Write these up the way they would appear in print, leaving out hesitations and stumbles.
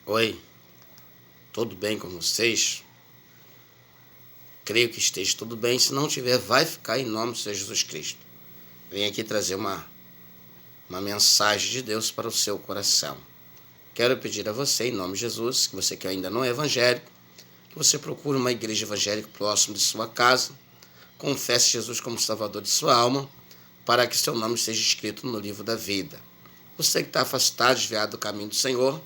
Oi, tudo bem com vocês? Creio que esteja tudo bem. Se não tiver, vai ficar em nome do Senhor Jesus Cristo. Vim aqui trazer uma mensagem de Deus para o seu coração. Quero pedir a você, em nome de Jesus, que você que ainda não é evangélico, que você procure uma igreja evangélica próximo de sua casa, confesse Jesus como Salvador de sua alma, para que seu nome seja escrito no livro da vida. Você que está afastado, desviado do caminho do Senhor,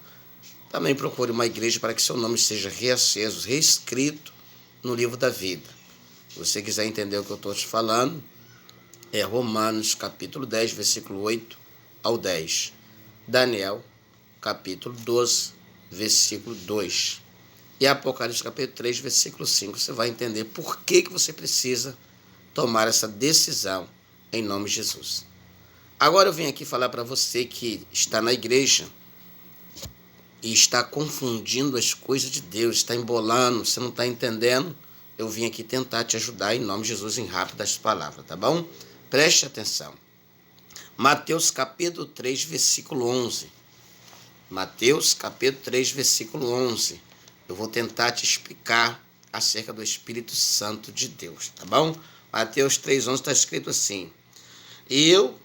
também procure uma igreja para que seu nome seja reaceso, reescrito no livro da vida. Se você quiser entender o que eu estou te falando, é Romanos capítulo 10, versículo 8 ao 10. Daniel capítulo 12, versículo 2. E Apocalipse capítulo 3, versículo 5. Você vai entender por que você precisa tomar essa decisão em nome de Jesus. Agora eu vim aqui falar para você que está na igreja e está confundindo as coisas de Deus, está embolando, você não está entendendo. Eu vim aqui tentar te ajudar em nome de Jesus em rápidas palavras, tá bom? Preste atenção. Mateus capítulo 3, versículo 11. Mateus capítulo 3, versículo 11. Eu vou tentar te explicar acerca do Espírito Santo de Deus, tá bom? Mateus 3, 11 está escrito assim: E eu,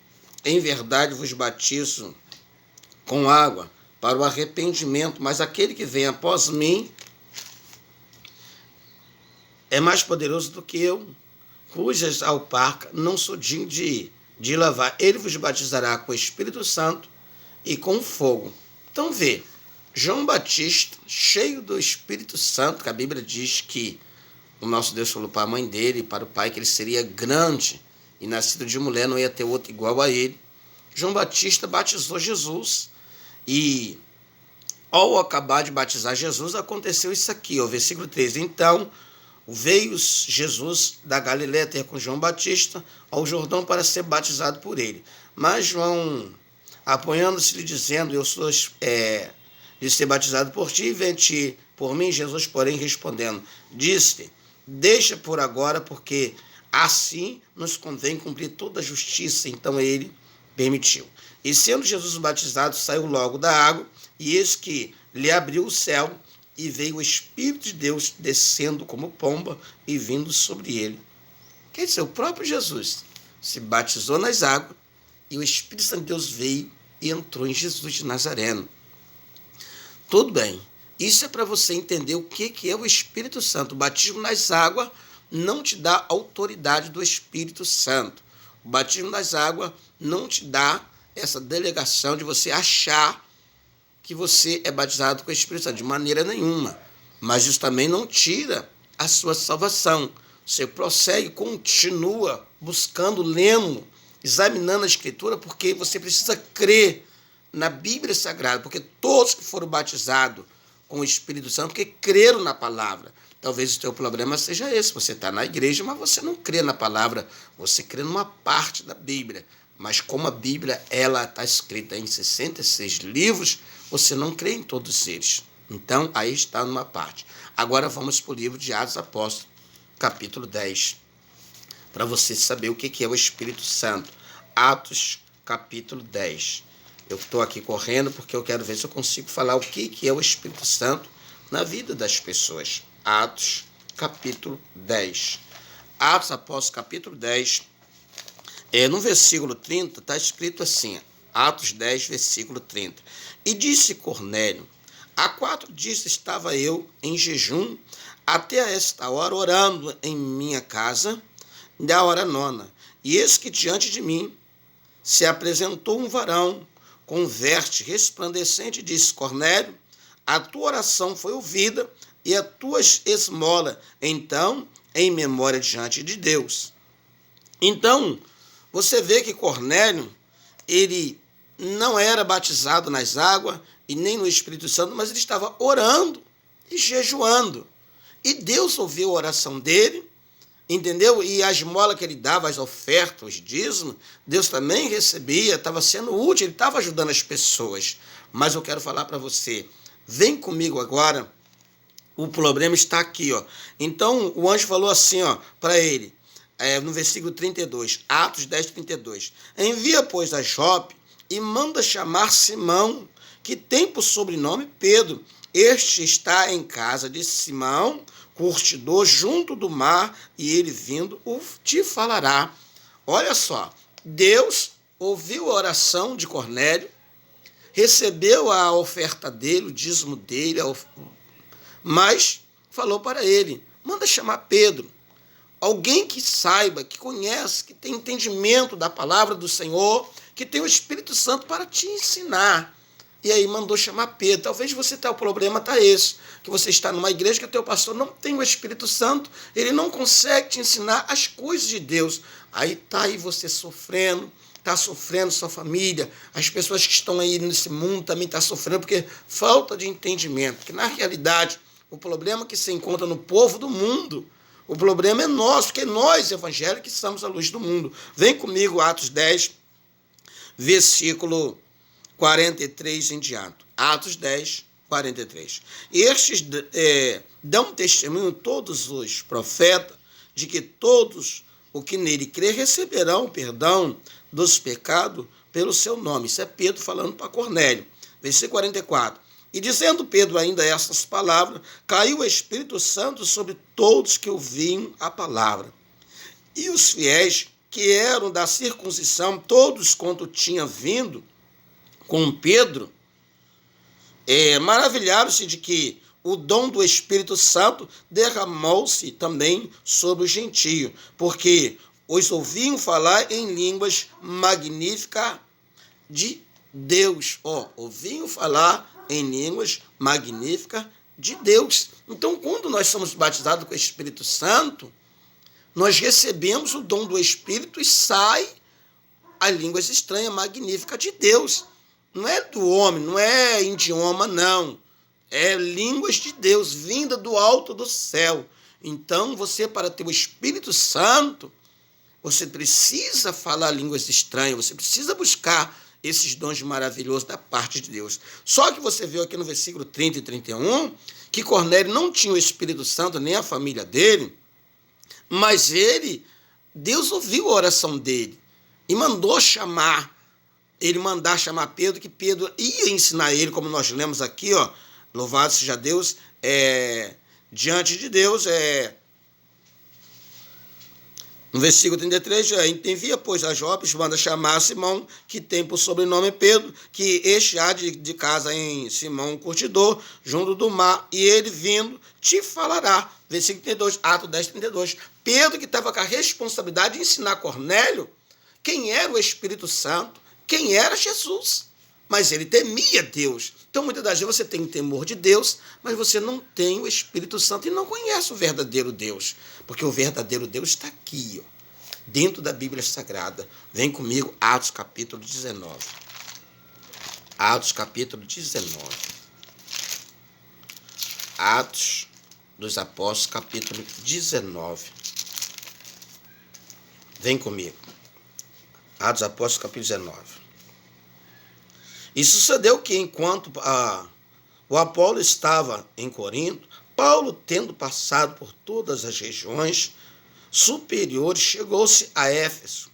em verdade, vos batizo com água para o arrependimento, mas aquele que vem após mim é mais poderoso do que eu, cujas alparcas não sou digno de lavar. Ele vos batizará com o Espírito Santo e com fogo. Então vê, João Batista, cheio do Espírito Santo, que a Bíblia diz que o nosso Deus falou para a mãe dele e para o pai que ele seria grande e nascido de mulher, não ia ter outro igual a ele. João Batista batizou Jesus e ao acabar de batizar Jesus, aconteceu isso aqui, o versículo 13. Então veio Jesus da Galiléia ter com João Batista ao Jordão para ser batizado por ele. Mas João, apoiando-se lhe dizendo, eu sou de ser batizado por ti, vem ti por mim. Jesus, porém, respondendo, disse: deixa por agora, porque assim nos convém cumprir toda a justiça. Então ele permitiu. E sendo Jesus batizado, saiu logo da água, e eis que lhe abriu o céu, e veio o Espírito de Deus descendo como pomba e vindo sobre ele. Quer dizer, o próprio Jesus se batizou nas águas, e o Espírito Santo de Deus veio e entrou em Jesus de Nazareno. Tudo bem. Isso é para você entender o que é o Espírito Santo. O batismo nas águas não te dá autoridade do Espírito Santo. O batismo nas águas não te dá essa delegação de você achar que você é batizado com o Espírito Santo, de maneira nenhuma. Mas isso também não tira a sua salvação. Você prossegue, continua buscando, lendo, examinando a Escritura, porque você precisa crer na Bíblia Sagrada, porque todos que foram batizados com o Espírito Santo, porque creram na palavra. Talvez o teu problema seja esse, você está na igreja, mas você não crê na palavra, você crê numa parte da Bíblia. Mas como a Bíblia ela está escrita em 66 livros, você não crê em todos eles. Então, aí está numa parte. Agora vamos para o livro de Atos Apóstolos, capítulo 10, para você saber o que é o Espírito Santo. Atos, capítulo 10. Eu estou aqui correndo porque eu quero ver se eu consigo falar o que é o Espírito Santo na vida das pessoas. Atos, capítulo 10. Atos Apóstolos, capítulo 10. No versículo 30 está escrito assim, Atos 10, versículo 30. E disse Cornélio: há 4 dias estava eu em jejum, até a esta hora orando em minha casa, da hora 9. E eis que diante de mim se apresentou um varão com veste resplandecente e disse: Cornélio, a tua oração foi ouvida e a tua esmola, então, em memória diante de Deus. Então, você vê que Cornélio, ele não era batizado nas águas e nem no Espírito Santo, mas ele estava orando e jejuando. E Deus ouviu a oração dele, entendeu? E a esmola que ele dava, as ofertas, os dízimos, Deus também recebia, estava sendo útil, ele estava ajudando as pessoas. Mas eu quero falar para você, vem comigo agora, o problema está aqui, ó. Então, o anjo falou assim, ó, para ele, no versículo 32, Atos 10, 32. Envia, pois, a Jope e manda chamar Simão, que tem por sobrenome Pedro. Este está em casa de Simão, curtidor, junto do mar, e ele vindo te falará. Olha só, Deus ouviu a oração de Cornélio, recebeu a oferta dele, o dízimo dele, mas falou para ele, manda chamar Pedro. Alguém que saiba, que conhece, que tem entendimento da palavra do Senhor, que tem o Espírito Santo para te ensinar. E aí mandou chamar Pedro. Talvez o problema está esse, que você está numa igreja que o teu pastor não tem o Espírito Santo, ele não consegue te ensinar as coisas de Deus. Aí está aí você sofrendo, está sofrendo sua família, as pessoas que estão aí nesse mundo também estão sofrendo, porque falta de entendimento, que na realidade o problema que se encontra no povo do mundo, o problema é nosso, porque nós, evangélicos, somos a luz do mundo. Vem comigo, Atos 10, versículo 43 em diante. Atos 10, 43. Estes dão testemunho, todos os profetas, de que todos o que nele crê receberão perdão dos pecados pelo seu nome. Isso é Pedro falando para Cornélio. Versículo 44. E dizendo Pedro ainda essas palavras, caiu o Espírito Santo sobre todos que ouviam a palavra. E os fiéis que eram da circuncisão, todos quanto tinham vindo com Pedro, maravilharam-se de que o dom do Espírito Santo derramou-se também sobre os gentios, porque os ouviam falar em línguas magníficas de Deus. Ouviam falar em línguas magníficas de Deus. Então, quando nós somos batizados com o Espírito Santo, nós recebemos o dom do Espírito e sai as línguas estranhas magníficas de Deus. Não é do homem, não é idioma, não. É línguas de Deus, vinda do alto do céu. Então, você, para ter o Espírito Santo, você precisa falar línguas estranhas, você precisa buscar esses dons maravilhosos da parte de Deus. Só que você viu aqui no versículo 30 e 31, que Cornélio não tinha o Espírito Santo, nem a família dele, mas Deus ouviu a oração dele e mandou chamar Pedro, que Pedro ia ensinar ele, como nós lemos aqui, louvado seja Deus, diante de Deus, no versículo 33, envia, pois, a Jopes, manda chamar Simão, que tem por sobrenome Pedro, que este há de casa em Simão, curtidor, junto do mar, e ele vindo te falará. Versículo 32, Atos 10, 32. Pedro, que estava com a responsabilidade de ensinar Cornélio quem era o Espírito Santo, quem era Jesus, mas ele temia Deus. Então, muitas das vezes você tem temor de Deus, mas você não tem o Espírito Santo e não conhece o verdadeiro Deus, porque o verdadeiro Deus está aqui, dentro da Bíblia Sagrada. Vem comigo, Atos capítulo 19. Atos capítulo 19. Atos dos Apóstolos, capítulo 19. Vem comigo. Atos dos Apóstolos, capítulo 19. E sucedeu que, enquanto o Apolo estava em Corinto, Paulo, tendo passado por todas as regiões superiores, chegou-se a Éfeso.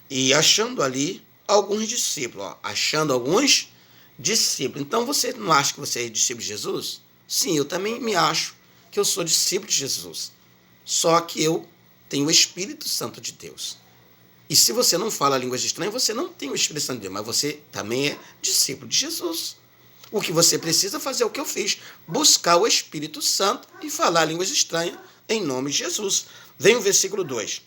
E achando ali alguns discípulos. Então, você não acha que você é discípulo de Jesus? Sim, eu também me acho que eu sou discípulo de Jesus. Só que eu tenho o Espírito Santo de Deus. E se você não fala línguas estranhas, você não tem o Espírito Santo de Deus, mas você também é discípulo de Jesus. O que você precisa fazer é o que eu fiz, buscar o Espírito Santo e falar línguas estranhas em nome de Jesus. Vem o versículo 2.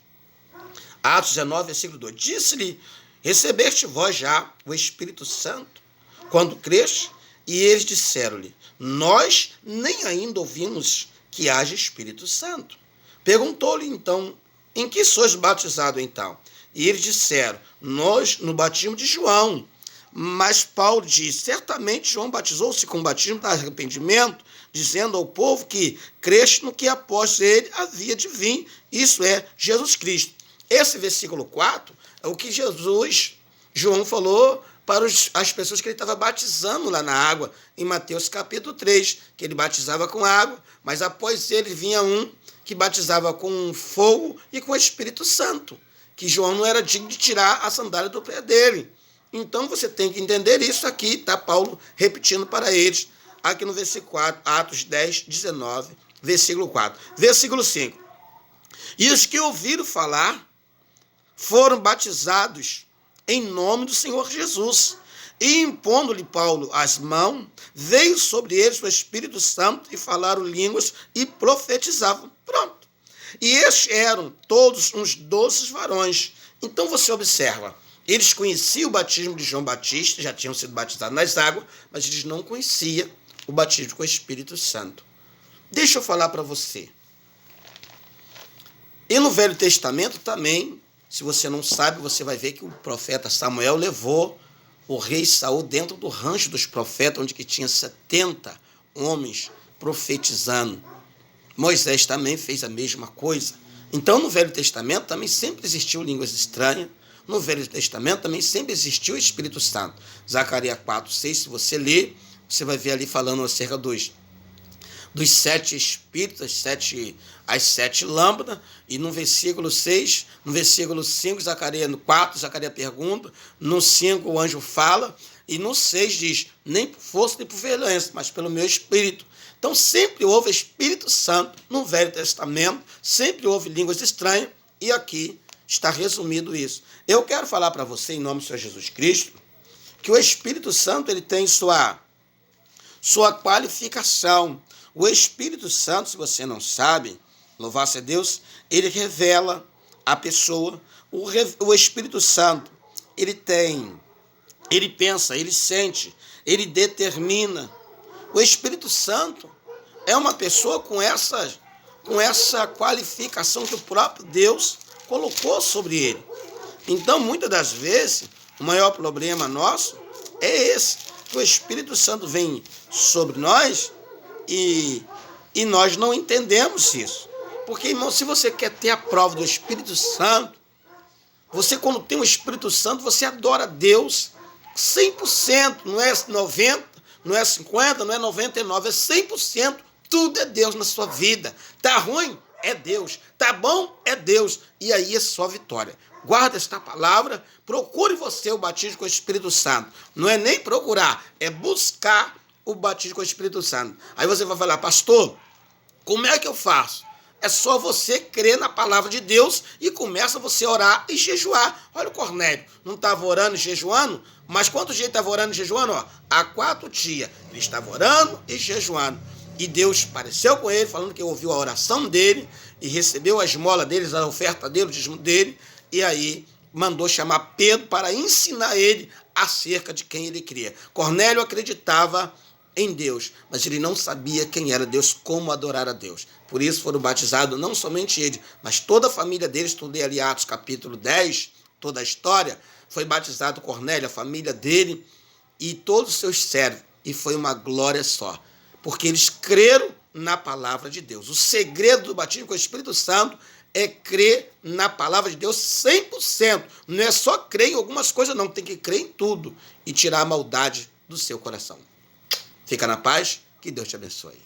Atos 19, versículo 2. Disse-lhe, recebeste vós já o Espírito Santo, quando creste? E eles disseram-lhe, nós nem ainda ouvimos que haja Espírito Santo. Perguntou-lhe então, em que sois batizados então? E eles disseram, nós no batismo de João. Mas Paulo diz, certamente João batizou-se com o batismo de arrependimento, dizendo ao povo que creste no que após ele havia de vir, isso é, Jesus Cristo. Esse versículo 4 é o que João falou para as pessoas que ele estava batizando lá na água, em Mateus capítulo 3, que ele batizava com água, mas após ele vinha um que batizava com fogo e com o Espírito Santo, que João não era digno de tirar a sandália do pé dele. Então você tem que entender isso aqui, está Paulo repetindo para eles, aqui no versículo 4, Atos 10, 19, versículo 4. Versículo 5. E os que ouviram falar foram batizados em nome do Senhor Jesus. E impondo-lhe Paulo as mãos, veio sobre eles o Espírito Santo e falaram línguas e profetizavam. Pronto. E estes eram todos uns 12 varões. Então você observa, eles conheciam o batismo de João Batista, já tinham sido batizados nas águas, mas eles não conheciam o batismo com o Espírito Santo. Deixa eu falar para você. E no Velho Testamento também, se você não sabe, você vai ver que o profeta Samuel levou o rei Saul dentro do rancho dos profetas, onde que tinha 70 homens profetizando. Moisés também fez a mesma coisa. Então, no Velho Testamento também sempre existiu línguas estranhas. No Velho Testamento também sempre existiu o Espírito Santo. Zacarias 4, 6, se você ler, você vai ver ali falando acerca dos 7 espíritos, as 7 lâmpadas, e no versículo 6, no versículo 5, no 4, Zacarias pergunta, no 5 o anjo fala, e no 6 diz, nem por força nem por violência, mas pelo meu espírito. Então sempre houve Espírito Santo no Velho Testamento, sempre houve línguas estranhas, e aqui está resumido isso. Eu quero falar para você, em nome do Senhor Jesus Cristo, que o Espírito Santo ele tem sua qualificação. O Espírito Santo, se você não sabe, louvado seja Deus, ele revela a pessoa. O Espírito Santo, ele pensa, ele sente, ele determina. O Espírito Santo é uma pessoa com essa qualificação que o próprio Deus colocou sobre ele. Então, muitas das vezes, o maior problema nosso é esse, que o Espírito Santo vem sobre nós e nós não entendemos isso. Porque, irmão, se você quer ter a prova do Espírito Santo, você, quando tem o Espírito Santo, você adora a Deus 100%, não é 90%, não é 50%, não é 99%, é 100%. Tudo é Deus na sua vida. Tá ruim? É Deus. Tá bom? É Deus. E aí é só vitória. Guarda esta palavra, procure você o batismo com o Espírito Santo. Não é nem procurar, é buscar o batismo com o Espírito Santo. Aí você vai falar, pastor, como é que eu faço? É só você crer na palavra de Deus e começa você a orar e jejuar. Olha o Cornélio, não estava orando e jejuando? Mas quanto dia ele estava orando e jejuando? Há 4 dias. Ele estava orando e jejuando. E Deus apareceu com ele, falando que ouviu a oração dele e recebeu a esmola deles, a oferta dele, o dízimo dele. E aí mandou chamar Pedro para ensinar ele acerca de quem ele cria. Cornélio acreditava em Deus, mas ele não sabia quem era Deus, como adorar a Deus. Por isso foram batizados não somente ele, mas toda a família deles. Estudei ali Atos capítulo 10, toda a história, foi batizado Cornélio, a família dele e todos os seus servos. E foi uma glória só, porque eles creram na palavra de Deus. O segredo do batismo com o Espírito Santo é crer na palavra de Deus 100%. Não é só crer em algumas coisas, não. Tem que crer em tudo e tirar a maldade do seu coração. Fica na paz, que Deus te abençoe.